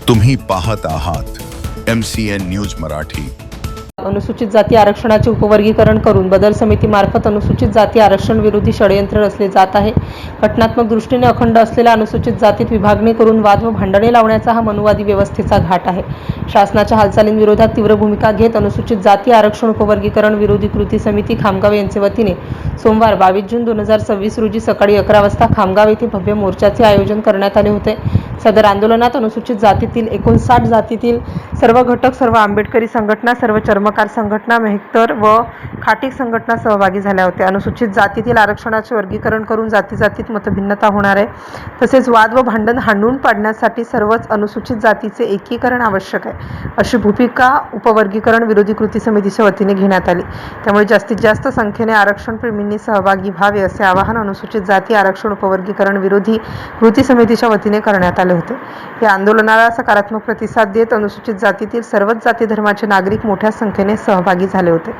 तुम्ही पाहत आहात MCN न्यूज मराठी। अनुसूचित जाती आरक्षणाचे उपवर्गीकरण करून बदल समितीमार्फत अनुसूचित जाती आरक्षण विरोधी षडयंत्र रचले जात आहे। घटनात्मक दृष्टीने अखंड असलेल्या अनुसूचित जातीत विभागणी करून वाद व भांडणे लावण्याचा हा मनुवादी व्यवस्थेचा घाट आहे। शासनाच्या हालचालींविरोधात तीव्र भूमिका घेत अनुसूचित जाती आरक्षण उपवर्गीकरण विरोधी कृती समिती खामगाव यांचे वतीने सोमवार 22 जून 2026 रोजी सकाळी 11 वाजता खामगाव येथे भव्य मोर्चाचे आयोजन करण्यात आले होते। सदर आंदोलनात अनुसूचित जातीतील 59 जातीतील सर्व घटक, सर्व आंबेडकरी संघटना, सर्व चर्मकार संघटना, मेहतर व खाटीक संघटना सहभागी झाल्या होत्या। अनुसूचित जातीतील आरक्षणाचे वर्गीकरण करून जातीजातीत मतभिन्नता होणार आहे, तसेच वाद व भांडण हाणून पाडण्यासाठी सर्वच अनुसूचित जातीचे एकीकरण आवश्यक आहे, अशी भूमिका उपवर्गीकरण विरोधी कृती समितीच्या वतीने घेण्यात आली। त्यामुळे जास्तीत जास्त संख्येने आरक्षण प्रेमींनी सहभागी व्हावे असे आवाहन अनुसूचित जाती आरक्षण उपवर्गीकरण विरोधी कृती समितीच्या वतीने करण्यात आले होते। या आंदोलनाला सकारात्मक प्रतिसाद देत अनुसूचित जातीतील सर्वच जाती धर्माचे नागरिक मोठ्या संख्येने सहभागी झाले होते।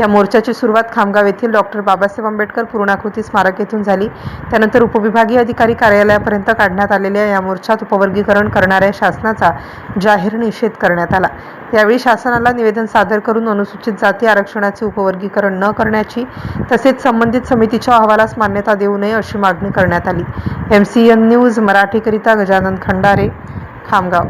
या मोर्चाची सुरुवात खामगाव येथील डॉक्टर बाबासाहेब आंबेडकर पूर्णाकृती स्मारक येथून झाली। त्यानंतर उपविभागीय अधिकारी कार्यालयापर्यंत काढण्यात आलेल्या या मोर्चात उपवर्गीकरण करणाऱ्या शासनाचा जाहीर निषेध करण्यात आला। यावेळी शासनाला निवेदन सादर करून अनुसूचित जाती आरक्षणाचे उपवर्गीकरण न करण्याची तसेच संबंधित समितीच्या अहवालास मान्यता देऊ नये अशी मागणी करण्यात आली। MCN न्यूज मराठीकरिता गजानन खंडारे, खामगाव।